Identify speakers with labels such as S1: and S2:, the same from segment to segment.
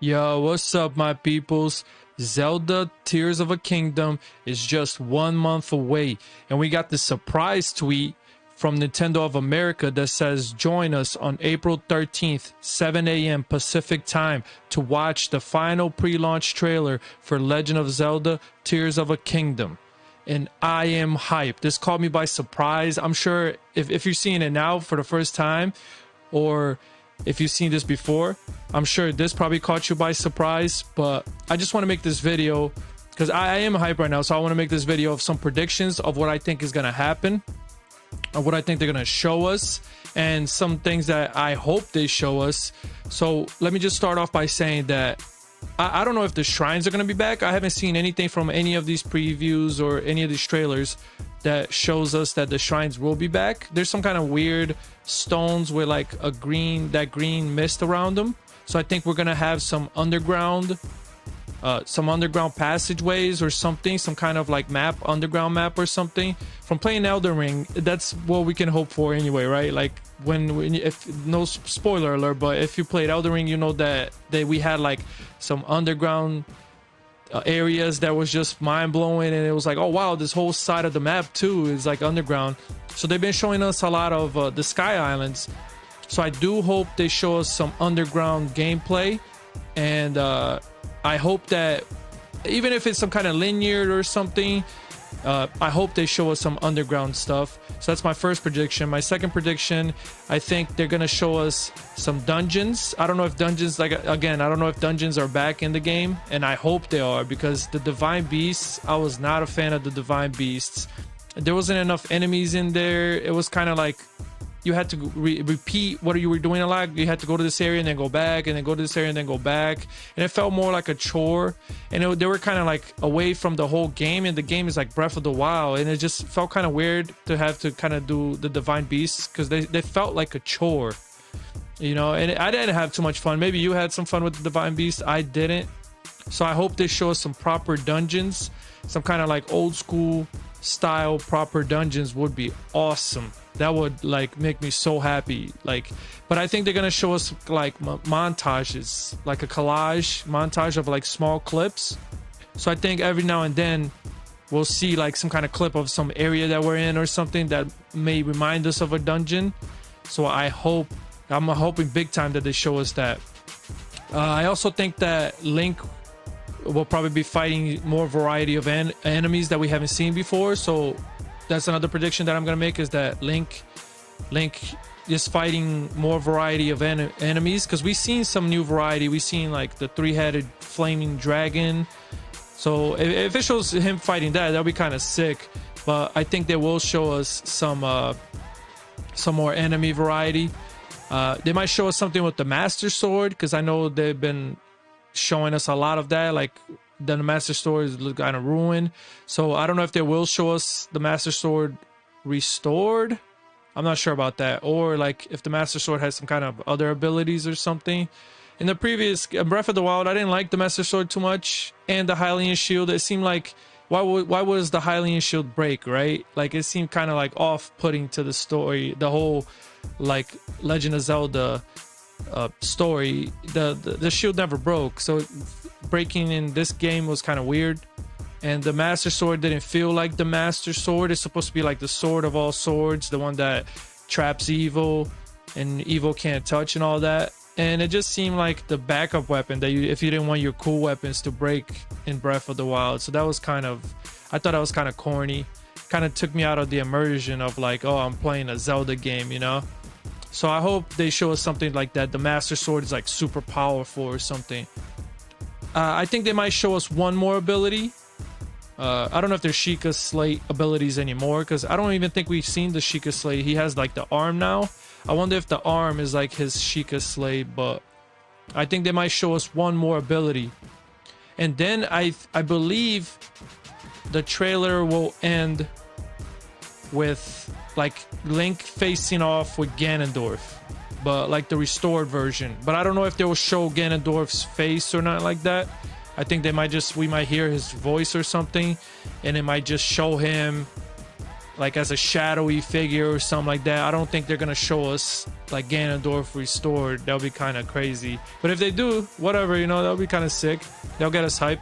S1: Yo, what's up, my peoples? Zelda Tears of a Kingdom is just 1 month away, and we got the surprise tweet from Nintendo of America that says join us on April 13th, 7 a.m. Pacific time to watch the final pre-launch trailer for Legend of Zelda Tears of a Kingdom. And I am hyped. This caught me by surprise. I'm sure if you're seeing it now for the first time, or if you've seen this before, I'm sure this probably caught you by surprise. But I just want to make this video because I am hyped right now. So I want to make this video of some predictions of what I think is going to happen, of what I think they're going to show us, and some things that I hope they show us. So let me just start off by saying that I don't know if the shrines are going to be back. I haven't seen anything from any of these previews or any of these trailers that shows us that the shrines will be back. There's some kind of weird stones with like a green mist around them. So I think we're going to have some underground passageways or something, some kind of like underground map or something. From playing Elden Ring, that's what we can hope for anyway, right? Like if no spoiler alert, but if you played Elden Ring, you know that we had like some underground areas that was just mind-blowing, and it was like, oh wow, this whole side of the map too is like underground. So they've been showing us a lot of the Sky Islands, so I do hope they show us some underground gameplay. And I hope that even if it's some kind of linear or something, I hope they show us some underground stuff. So that's my first prediction. My second prediction, I think they're gonna show us some dungeons. I don't know if dungeons, I don't know if dungeons are back in the game, and I hope they are, because the Divine Beasts, I was not a fan of the Divine Beasts. There wasn't enough enemies in there. It was kind of like you had to repeat what you were doing a lot. You had to go to this area and then go back, and then go to this area and then go back, and it felt more like a chore. And they were kind of like away from the whole game, and the game is like Breath of the Wild, and it just felt kind of weird to have to kind of do the Divine Beasts, because they felt like a chore, you know. And I didn't have too much fun. Maybe you had some fun with the Divine Beasts. I didn't. So I hope they show us some proper dungeons, some kind of like old school style proper dungeons would be awesome. That would like make me so happy. Like, but I think they're gonna show us like montages, like a collage montage of like small clips. So I think every now and then we'll see like some kind of clip of some area that we're in or something that may remind us of a dungeon. So I'm hoping big time that they show us that. I also think that Link will probably be fighting more variety of enemies that we haven't seen before. So that's another prediction that I'm gonna make, is that Link is fighting more variety of enemies, because we've seen some new variety. We've seen like the three-headed flaming dragon. So if it shows him fighting that'll be kind of sick. But I think they will show us some more enemy variety. They might show us something with the Master Sword, because I know they've been showing us a lot of that. Like the Master Sword is kind of ruined, so I don't know if they will show us the Master Sword restored. I'm not sure about that, or like if the Master Sword has some kind of other abilities or something. In the previous Breath of the Wild, I didn't like the Master Sword too much, and the Hylian Shield. It seemed like why was the Hylian Shield break, right? Like it seemed kind of like off-putting to the story, the whole like Legend of Zelda story. The shield never broke, so breaking in this game was kind of weird. And the Master Sword didn't feel like the Master Sword. It's supposed to be like the sword of all swords, the one that traps evil and evil can't touch and all that. And it just seemed like the backup weapon that if you didn't want your cool weapons to break in Breath of the Wild. So that was I thought that was kind of corny. Kind of took me out of the immersion of like, oh, I'm playing a Zelda game, you know. So I hope they show us something like that. The Master Sword is like super powerful or something. I think they might show us one more ability. I don't know if there's Sheikah Slate abilities anymore, because I don't even think we've seen the Sheikah Slate. He has like the arm now. I wonder if the arm is like his Sheikah Slate, but I think they might show us one more ability. And then I believe the trailer will end with like Link facing off with Ganondorf, but like the restored version. But I don't know if they will show Ganondorf's face or not like that. I think we might hear his voice or something, and it might just show him like as a shadowy figure or something like that. I don't think they're gonna show us like Ganondorf restored. That'll be kind of crazy. But if they do, whatever, you know, that'll be kind of sick. They'll get us hype.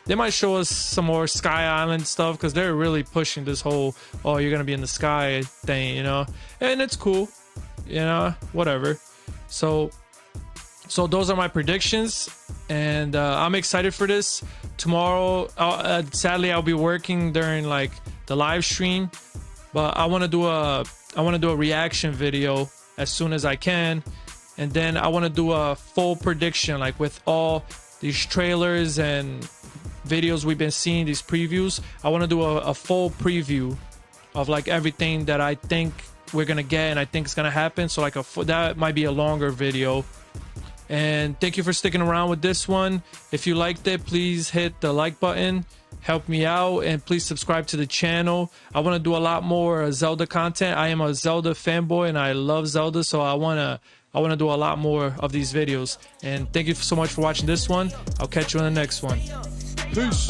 S1: They might show us some more Sky Island stuff because they're really pushing this whole, oh, you're gonna be in the sky thing, you know, and it's cool, you know, whatever. So those are my predictions, and I'm excited for this. Tomorrow, sadly, I'll be working during like the live stream, but I want to do a reaction video as soon as I can, and then I want to do a full prediction, like with all these trailers and videos we've been seeing, these previews. I want to do a full preview of like everything that I think we're gonna get and I think it's gonna happen. So like that might be a longer video. And thank you for sticking around with this one. If you liked it, please hit the like button, help me out, and please subscribe to the channel. I want to do a lot more Zelda content. I am a Zelda fanboy and I love Zelda, so I want to do a lot more of these videos. And thank you so much for watching this one. I'll catch you in the next one. Peace.